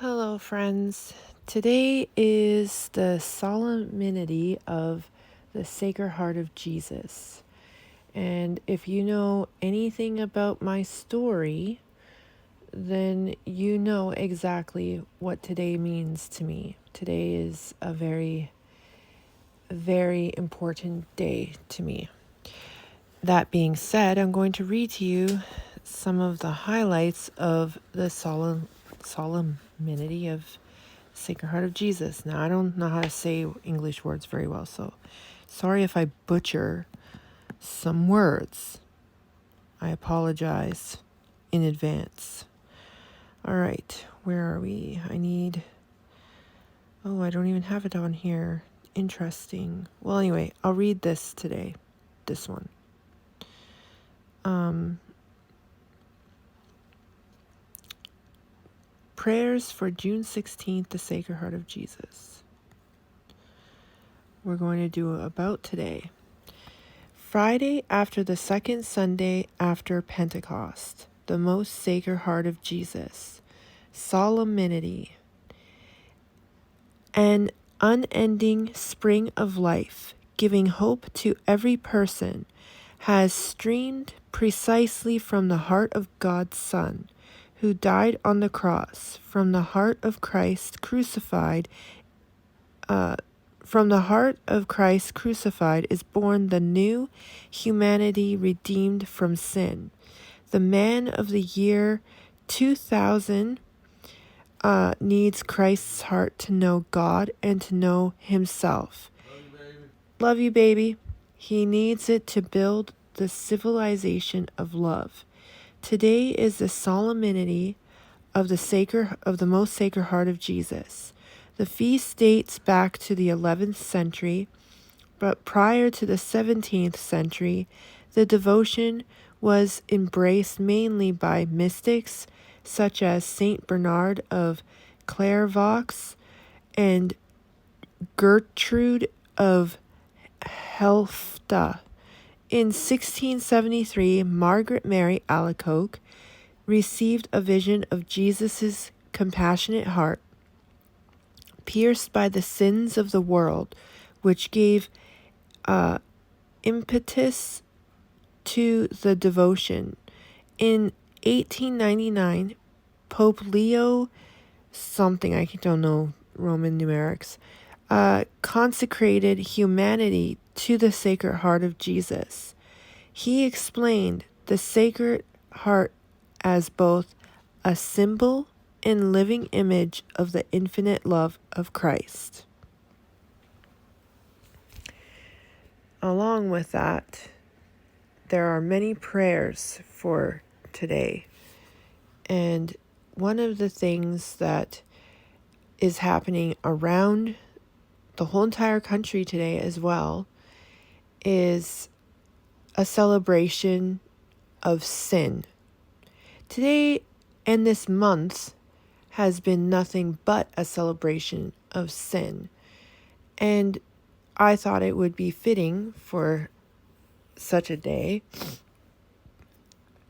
Hello, friends. Today is the Solemnity of the Sacred Heart of Jesus. And if you know anything about my story, then you know exactly what today means to me. Today is a very, very important day to me. That being said, I'm going to read to you some of the highlights of the solemnity of Sacred Heart of Jesus. Now, I don't know how to say English words very well, so sorry if I butcher some words. I apologize in advance. All right, where are we? I don't even have it on here. Interesting. Well, anyway, I'll read this today. This one. Prayers for June 16th, the Sacred Heart of Jesus. We're going to do about today. Friday after the second Sunday after Pentecost, the most Sacred Heart of Jesus. Solemnity. An unending spring of life, giving hope to every person, has streamed precisely from the heart of God's Son, who died on the cross, from the heart of Christ crucified. From the heart of Christ crucified is born the new humanity redeemed from sin. The man of the year 2000 needs Christ's heart to know God and to know himself. Love you, baby. He needs it to build the civilization of love. Today is the solemnity of the most Sacred Heart of Jesus. The feast dates back to the 11th century, but prior to the 17th century, the devotion was embraced mainly by mystics such as Saint Bernard of Clairvaux and Gertrude of Helfta. In 1673, Margaret Mary Alacoque received a vision of Jesus' compassionate heart, pierced by the sins of the world, which gave impetus to the devotion. In 1899, Pope Leo something, I don't know Roman numerics, consecrated humanity to the Sacred Heart of Jesus. He explained the Sacred Heart as both a symbol and living image of the infinite love of Christ. Along with that, there are many prayers for today. And one of the things that is happening around the whole entire country today as well is a celebration of sin. Today and this month has been nothing but a celebration of sin. And I thought it would be fitting for such a day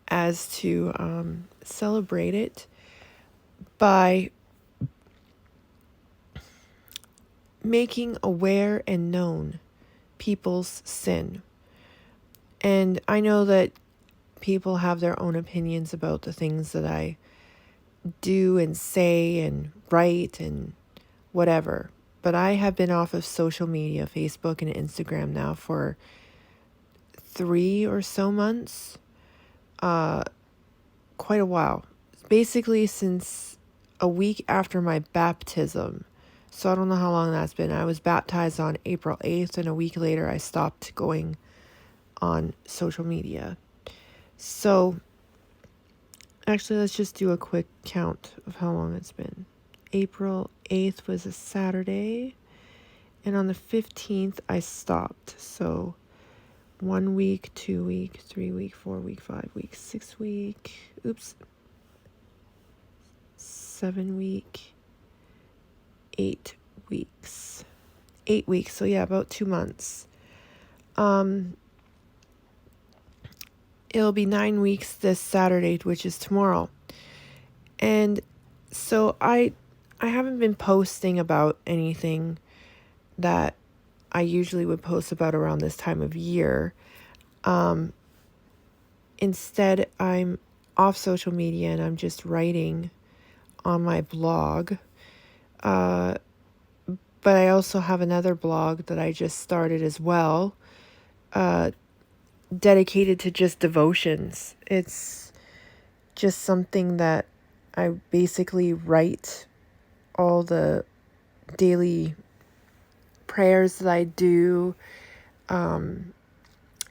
as to celebrate it by making aware and known people's sin. And I know that people have their own opinions about the things that I do and say and write and whatever. But I have been off of social media, Facebook and Instagram now for 3 or so months. Quite a while. Basically since a week after my baptism. So I don't know how long that's been. I was baptized on April 8th, and a week later I stopped going on social media. So actually, let's just do a quick count of how long it's been. April 8th was a Saturday, and on the 15th I stopped. So 1 week, 2 week, 3 week, 4 week, 5 week, 6 week, 7 week, 8 weeks. 8 weeks, so yeah, about 2 months. It'll be 9 weeks this Saturday, which is tomorrow. And so I I haven't been posting about anything that I usually would post about around this time of year. Instead, I'm off social media and I'm just writing on my blog. But I also have another blog that I just started as well, dedicated to just devotions. It's just something that I basically write all the daily prayers that I do, and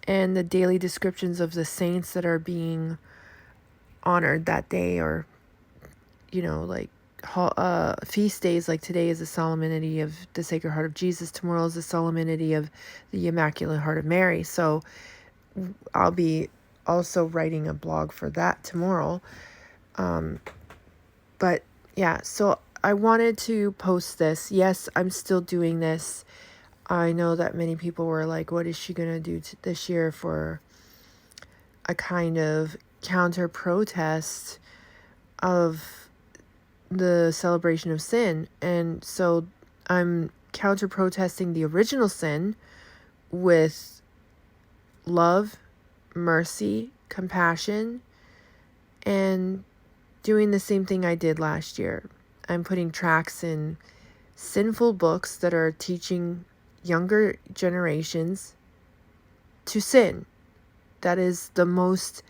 the daily descriptions of the saints that are being honored that day, or, like feast days. Like today is the Solemnity of the Sacred Heart of Jesus. Tomorrow is the Solemnity of the Immaculate Heart of Mary. So I'll be also writing a blog for that tomorrow. But yeah, so I wanted to post this. Yes, I'm still doing this. I know that many people were like, what is she going to do this year for a kind of counter protest of the celebration of sin? And so I'm counter protesting the original sin with love, mercy, compassion, and doing the same thing I did last year. I'm putting tracts in sinful books that are teaching younger generations to sin. That is the most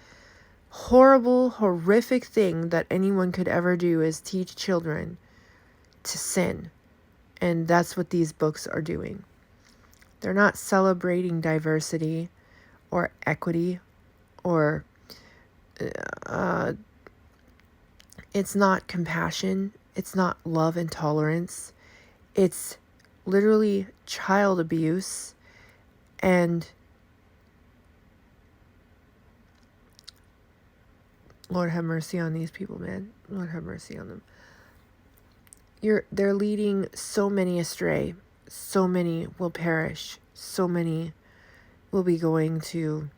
horrible, horrific thing that anyone could ever do, is teach children to sin. And that's what these books are doing. They're not celebrating diversity or equity, or it's not compassion. It's not love and tolerance. It's literally child abuse and Lord have mercy on these people, man. Lord have mercy on them. They're leading so many astray. So many will perish. So many will be going to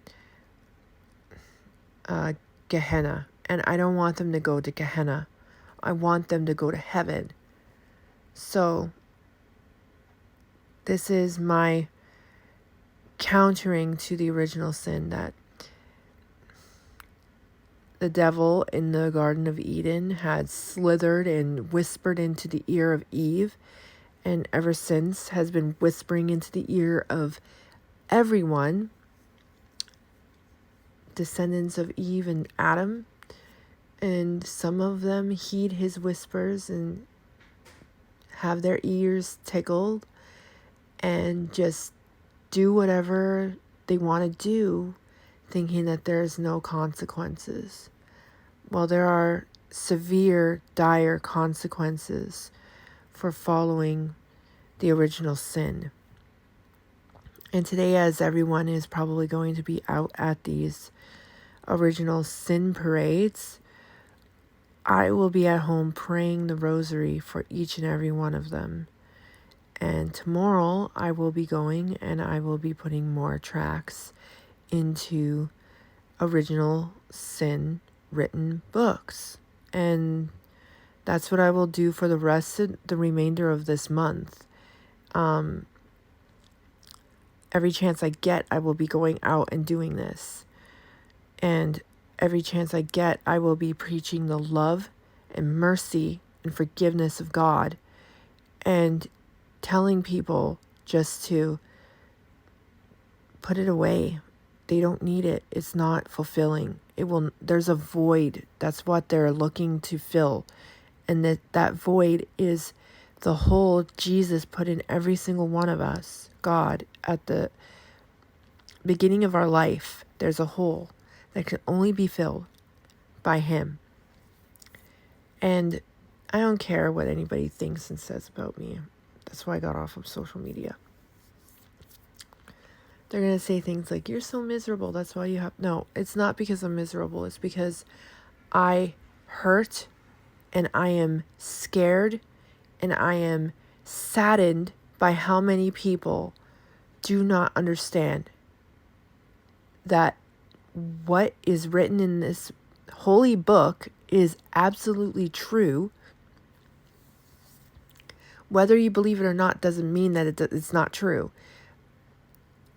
Gehenna. And I don't want them to go to Gehenna. I want them to go to heaven. So this is my countering to the original sin, that the devil in the Garden of Eden had slithered and whispered into the ear of Eve, and ever since has been whispering into the ear of everyone, descendants of Eve and Adam, and some of them heed his whispers and have their ears tickled and just do whatever they want to do, thinking that there's no consequences. Well, there are severe, dire consequences for following the original sin. And today, as everyone is probably going to be out at these original sin parades, I will be at home praying the rosary for each and every one of them. And tomorrow I will be going and I will be putting more tracts into original sin written books. And that's what I will do for the remainder of this month. Every chance I get, I will be going out and doing this. And every chance I get, I will be preaching the love and mercy and forgiveness of God, and telling people just to put it away. They don't need it. It's not fulfilling. There's a void. That's what they're looking to fill. And that void is the hole Jesus put in every single one of us. God, at the beginning of our life, there's a hole that can only be filled by Him. And I don't care what anybody thinks and says about me. That's why I got off of social media. They're going to say things like, you're so miserable, that's why you have... No, it's not because I'm miserable. It's because I hurt, and I am scared, and I am saddened by how many people do not understand that what is written in this holy book is absolutely true. Whether you believe it or not doesn't mean that it's not true.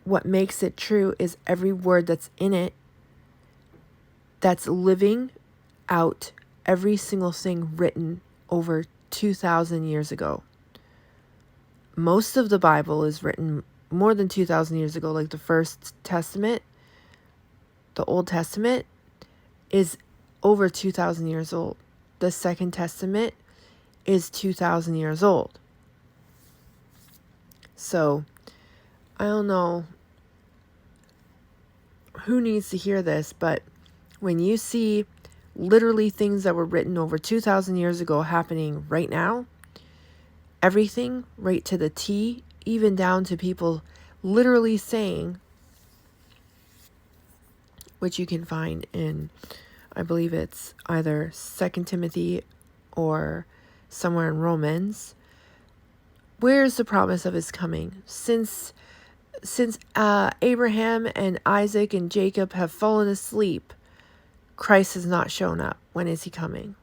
What makes it true is every word that's in it that's living out every single thing written over 2,000 years ago. Most of the Bible is written more than 2,000 years ago, like the First Testament, the Old Testament is over 2,000 years old. The Second Testament is 2,000 years old. So, I don't know who needs to hear this, but when you see literally things that were written over 2,000 years ago happening right now, everything right to the T, even down to people literally saying, which you can find in, I believe it's either 2 Timothy or somewhere in Romans, where's the promise of his coming? Since Abraham and Isaac and Jacob have fallen asleep, Christ has not shown up. When is he coming?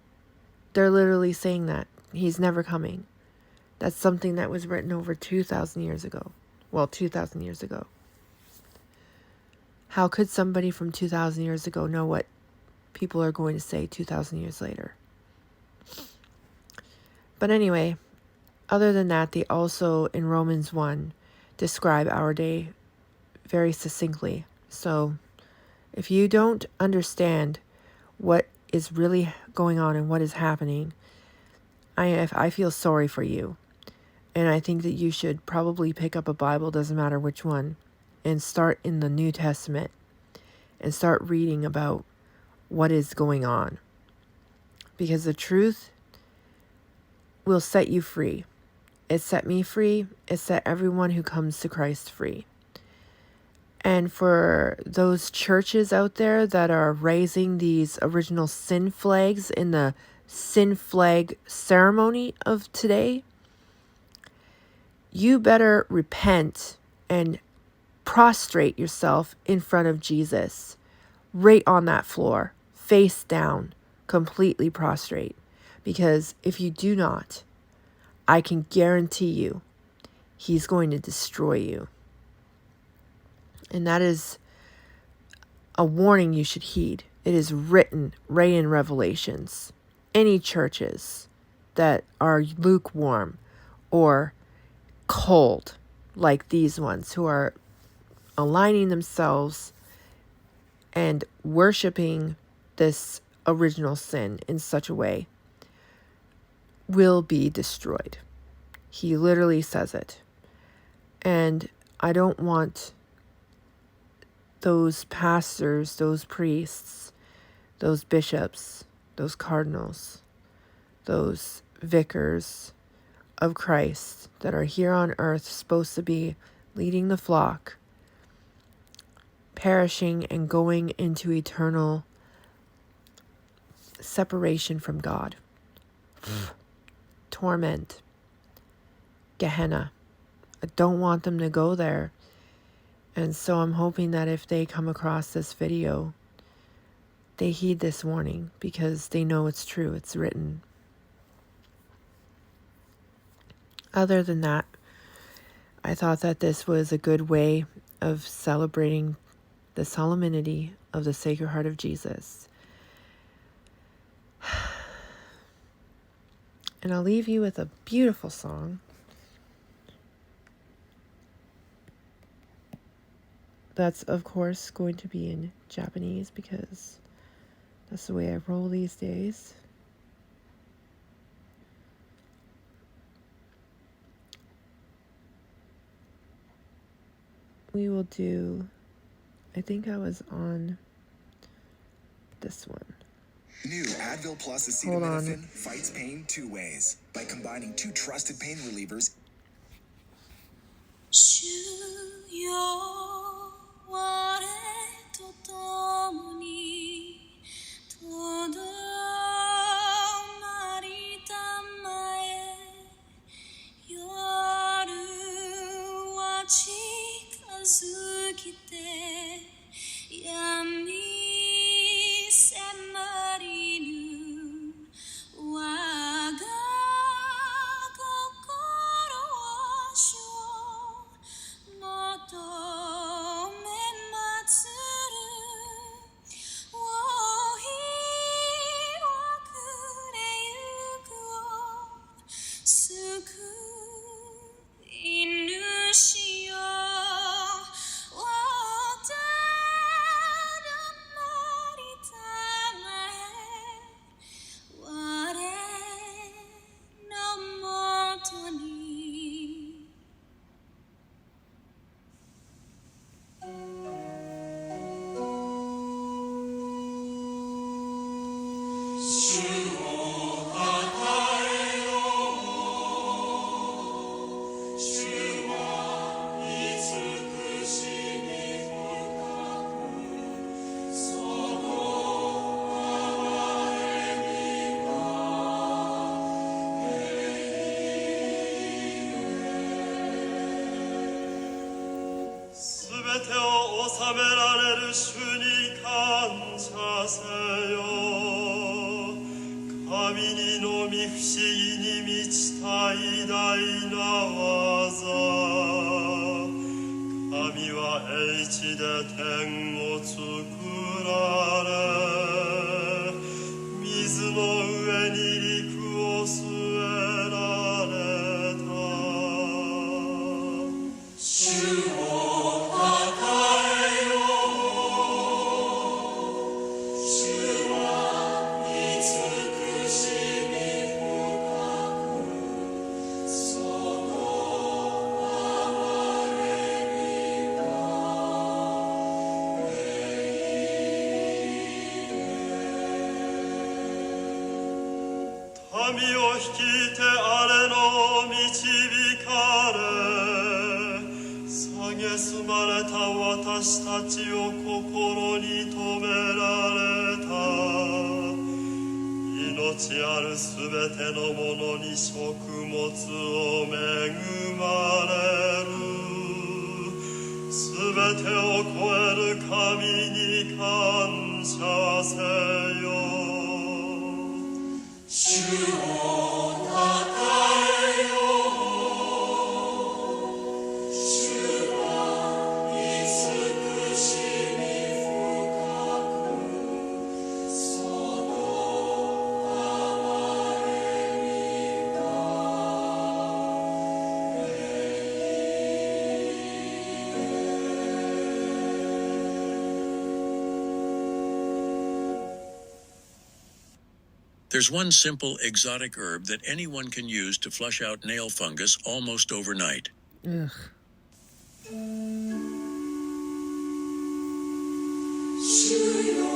They're literally saying that. He's never coming. That's something that was written over 2,000 years ago. Well, 2,000 years ago. How could somebody from 2,000 years ago know what people are going to say 2,000 years later? But anyway, other than that, they also, in Romans 1, describe our day very succinctly. So, if you don't understand what is really going on and what is happening, I feel sorry for you. And I think that you should probably pick up a Bible, doesn't matter which one, and start in the New Testament and start reading about what is going on. Because the truth will set you free. It set me free. It set everyone who comes to Christ free. And for those churches out there that are raising these original sin flags in the sin flag ceremony of today, you better repent and prostrate yourself in front of Jesus, right on that floor, face down, completely prostrate. Because if you do not, I can guarantee you, he's going to destroy you. And that is a warning you should heed. It is written right in Revelations. Any churches that are lukewarm or cold, like these ones, who are aligning themselves and worshiping this original sin in such a way, will be destroyed. He literally says it. And I don't want those pastors, those priests, those bishops, those cardinals, those vicars of Christ that are here on earth supposed to be leading the flock, perishing and going into eternal separation from God. Torment. Gehenna. I don't want them to go there. And so I'm hoping that if they come across this video, they heed this warning because they know it's true. It's written. Other than that, I thought that this was a good way of celebrating the solemnity of the Sacred Heart of Jesus. And I'll leave you with a beautiful song. That's, of course, going to be in Japanese because that's the way I roll these days. We will do, I think I was this one. New Advil Plus acetaminophen fights pain 2 ways by combining 2 trusted pain relievers. 主よ我と共にとどまりたまえ夜は近づきて闇迫りぬ我が心てを治められる主に感謝せよ。神にのみ不思議に満ちた偉大な技。神は英知で天を作られ、水の上に陸を据えられた。主をたたえよう。主は慈しみ深く、その憐れみが民を率いてあれの導かれ、蔑まれた私たちを心に留められた。命あるすべてのものに食物を恵まれる。すべてを超える神に感謝せよ。主をたたえよう。主は慈しみ深く、その憐れみThere's one simple exotic herb that anyone can use to flush out nail fungus almost overnight. Ugh. 主よ